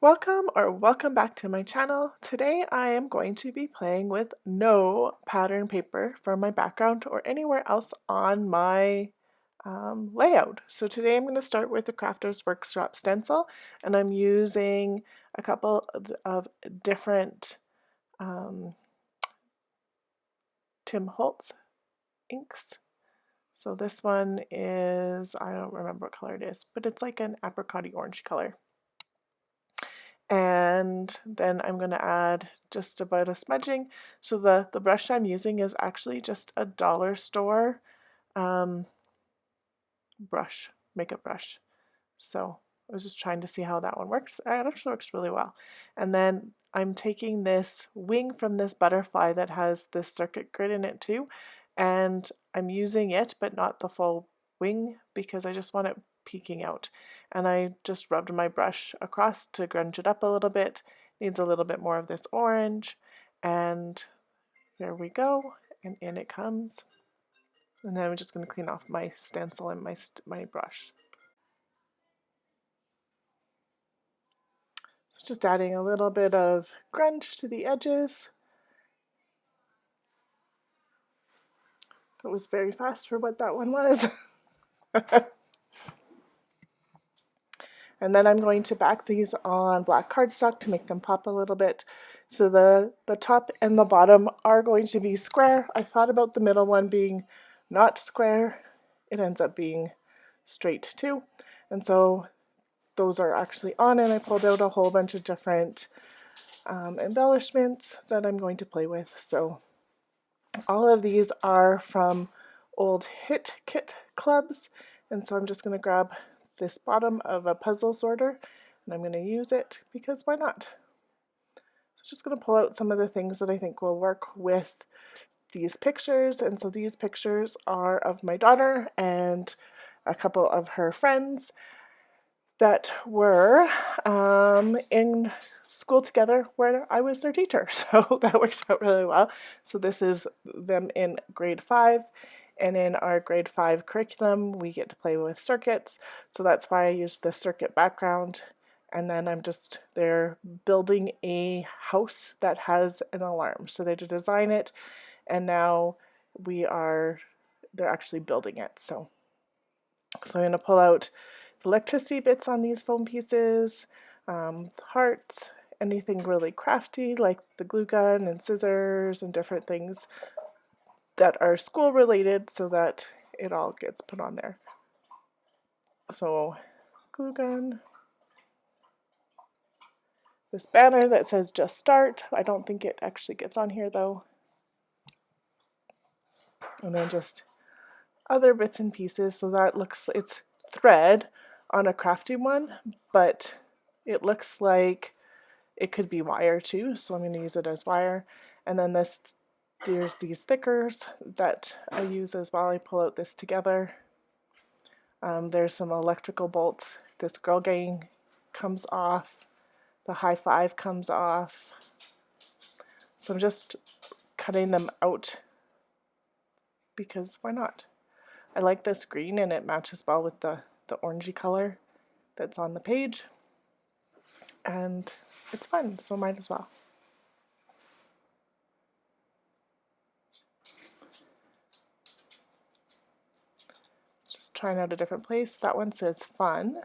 Welcome back to my channel. Today I am going to be playing with no pattern paper for my background or anywhere else on my layout. So today I'm going to start with the Crafter's Workshop stencil, and I'm using a couple of different Tim Holtz inks. So this one is, I don't remember what color it is, but it's like an apricot-y orange color. And then I'm going to add just about a smudging. So the brush I'm using is actually just a dollar store brush, makeup brush. So I was just trying to see how that one works. It actually works really well. And then I'm taking this wing from this butterfly that has this circuit grid in it too, and I'm using it but not the full wing because I just want it peeking out. And I just rubbed my brush across to grunge it up a little bit. Needs a little bit more of this orange, and there we go, and in it comes. And then I'm just going to clean off my stencil and my brush. So just adding a little bit of grunge to the edges. That was very fast for what that one was. And then I'm going to back these on black cardstock to make them pop a little bit. So the top and the bottom are going to be square. I thought about the middle one being not square. It ends up being straight too. And so those are actually on, and I pulled out a whole bunch of different embellishments that I'm going to play with. So all of these are from old Hit Kit clubs, and so I'm just going to grab this bottom of a puzzle sorter, and I'm going to use it because why not? So just going to pull out some of the things that I think will work with these pictures. And so these pictures are of my daughter and a couple of her friends that were in school together where I was their teacher. So that worked out really well. So this is them in grade 5. And in our grade 5 curriculum, we get to play with circuits. So that's why I used the circuit background. And then they're building a house that has an alarm. So they had to design it, and now they're actually building it. So I'm going to pull out the electricity bits on these foam pieces, hearts, anything really crafty like the glue gun and scissors and different things that are school related, so that it all gets put on there. So glue gun, this banner that says just start, I don't think it actually gets on here though, and then just other bits and pieces. So that it's thread on a crafty one, but it looks like it could be wire too, so I'm going to use it as wire. And then there's these thickers that I use as well. I pull out this together. There's some electrical bolts. This Girl Gang comes off. The high five comes off. So I'm just cutting them out because why not? I like this green, and it matches well with the orangey color that's on the page. And it's fun, so might as well. Just trying out a different place. That one says fun.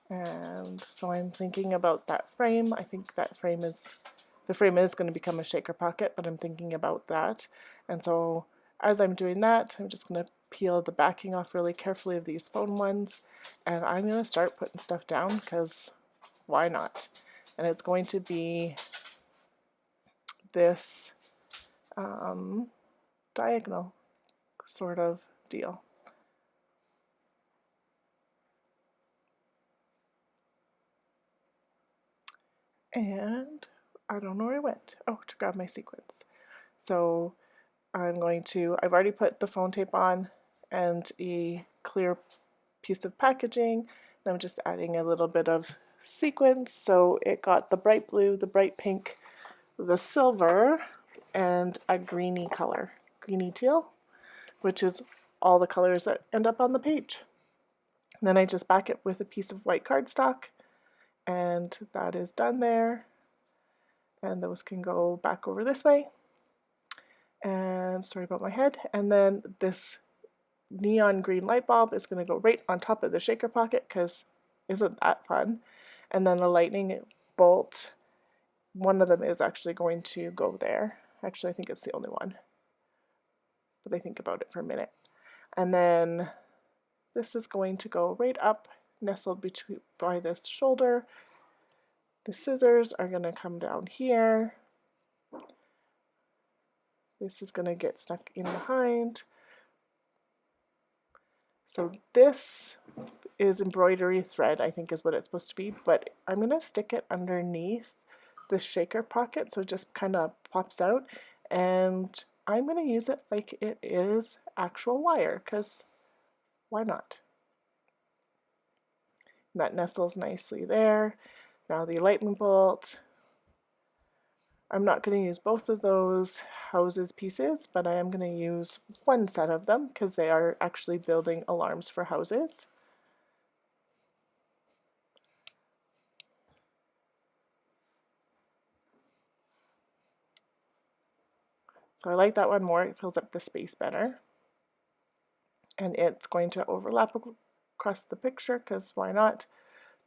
And so I'm thinking about that frame. I think the frame is going to become a shaker pocket, but I'm thinking about that. And so as I'm doing that, I'm just going to peel the backing off really carefully of these foam ones, and I'm going to start putting stuff down because why not? And it's going to be this diagonal sort of deal. And I don't know where I went. Oh, to grab my sequins. So I've already put the phone tape on and a clear piece of packaging, and I'm just adding a little bit of sequins. So it got the bright blue, the bright pink, the silver, and a greeny color, greeny teal, which is all the colors that end up on the page. And then I just back it with a piece of white cardstock, and that is done there. And those can go back over this way. And sorry about my head. And then this neon green light bulb is going to go right on top of the shaker pocket, because isn't that fun? And then the lightning bolt, one of them is actually going to go there. Actually, I think it's the only one, but I think about it for a minute. And then this is going to go right up, nestled between by this shoulder. The scissors are going to come down here. This is going to get stuck in behind. So this is embroidery thread, I think is what it's supposed to be, but I'm going to stick it underneath the shaker pocket so it just kind of pops out, and I'm going to use it like it is actual wire, because why not? And that nestles nicely there. Now the lightning bolt, I'm not going to use both of those houses pieces, but I am going to use one set of them because they are actually building alarms for houses. So I like that one more, it fills up the space better. And it's going to overlap across the picture, because why not?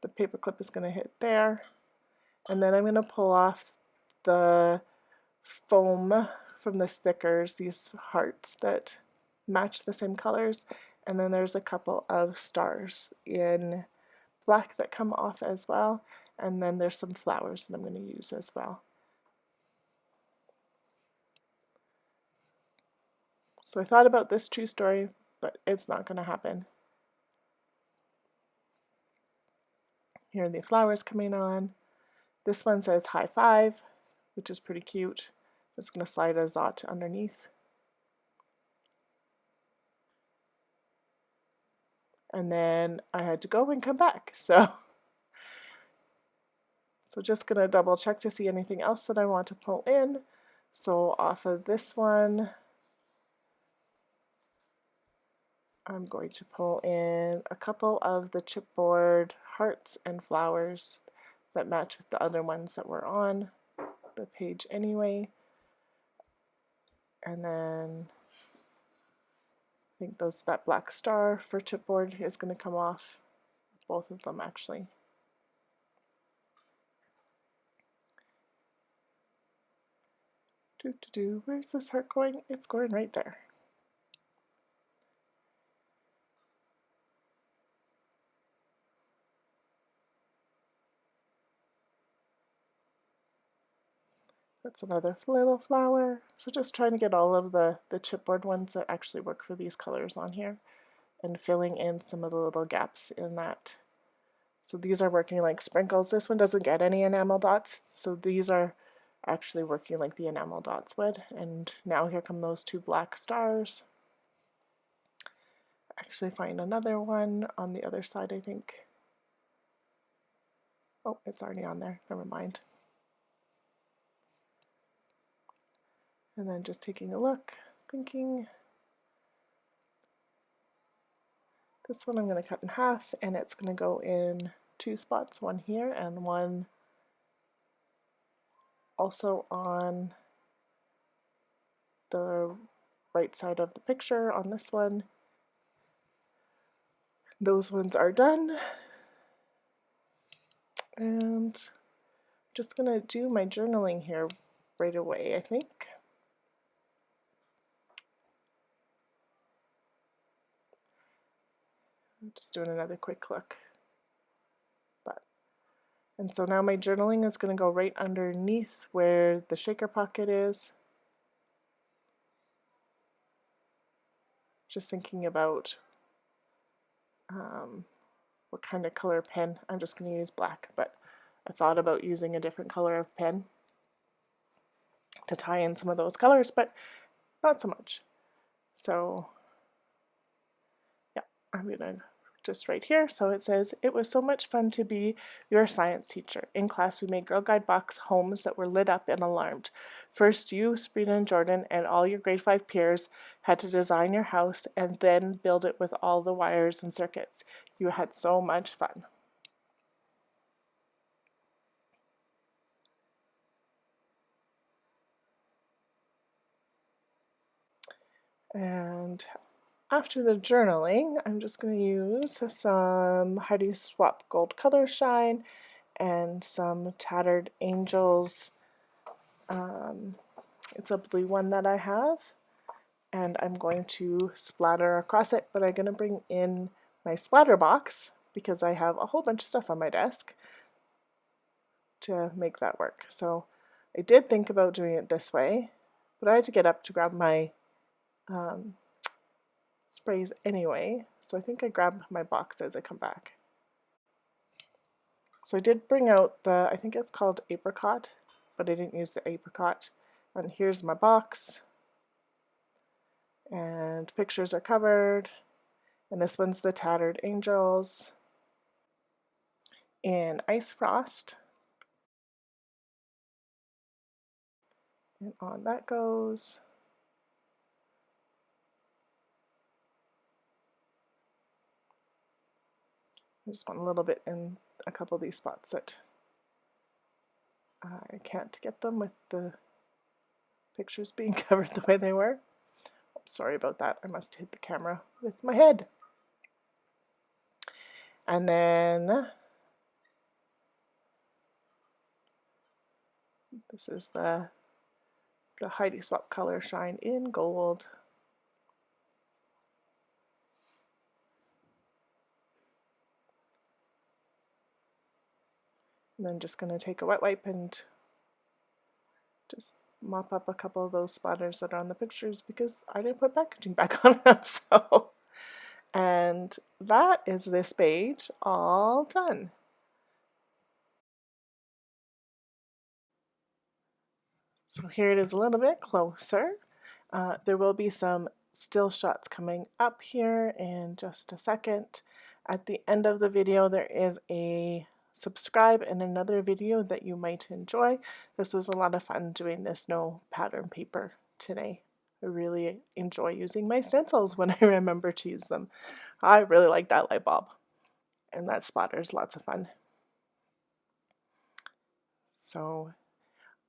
The paper clip is going to hit there. And then I'm going to pull off the foam from the stickers, these hearts that match the same colors, and then there's a couple of stars in black that come off as well, and then there's some flowers that I'm going to use as well. So I thought about this true story, but it's not going to happen. Here are the flowers coming on. This one says high five, which is pretty cute. Just going to slide a zot underneath. And then I had to go and come back. So just going to double check to see anything else that I want to pull in. So off of this one, I'm going to pull in a couple of the chipboard hearts and flowers that match with the other ones that were on the page anyway. And then I think that black star for chipboard is going to come off, both of them actually. Where's this heart going? It's going right there. That's another little flower. So just trying to get all of the chipboard ones that actually work for these colors on here, and filling in some of the little gaps in that. So these are working like sprinkles. This one doesn't get any enamel dots, so these are actually working like the enamel dots would. And now here come those two black stars. Actually find another one on the other side, I think. Oh, it's already on there, never mind. And then just taking a look, thinking, this one I'm going to cut in half, and it's going to go in two spots, one here and one also on the right side of the picture on this one. Those ones are done. And I'm just going to do my journaling here right away, I think. I'm just doing another quick look. And so now my journaling is going to go right underneath where the shaker pocket is. Just thinking about what kind of color pen. I'm just going to use black, but I thought about using a different color of pen to tie in some of those colors, but not so much. So yeah, I'm going to just right here. So it says, "It was so much fun to be your science teacher. In class, we made Girl Guide box homes that were lit up and alarmed. First, you, Sabrina and Jordan, and all your grade 5 peers had to design your house and then build it with all the wires and circuits. You had so much fun." And after the journaling, I'm just going to use some Heidi Swap Gold Color Shine and some Tattered Angels. It's a blue one that I have, and I'm going to splatter across it, but I'm going to bring in my splatter box because I have a whole bunch of stuff on my desk to make that work. So I did think about doing it this way, but I had to get up to grab my sprays anyway, so I think I grab my box as I come back. So I did bring out the, I think it's called apricot, but I didn't use the apricot. And here's my box, and pictures are covered, and this one's the Tattered Angels in Ice Frost, and on that goes. I just want a little bit in a couple of these spots that I can't get them with the pictures being covered the way they were. Oh, sorry about that. I must hit the camera with my head. And then this is the Heidi Swap Color Shine in gold. And then just going to take a wet wipe and just mop up a couple of those splatters that are on the pictures because I didn't put packaging back on them. So, and that is this page all done. So here it is a little bit closer. There will be some still shots coming up here in just a second. At the end of the video, there is a subscribe and another video that you might enjoy. This was a lot of fun doing this no pattern paper today. I really enjoy using my stencils when I remember to use them. I really like that light bulb, and that splatter is lots of fun. So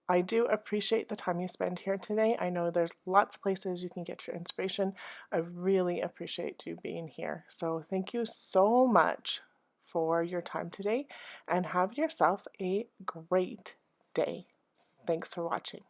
I do appreciate the time you spend here today. I know there's lots of places you can get your inspiration. I really appreciate you being here. So thank you so much for your time today, and have yourself a great day. Thanks for watching.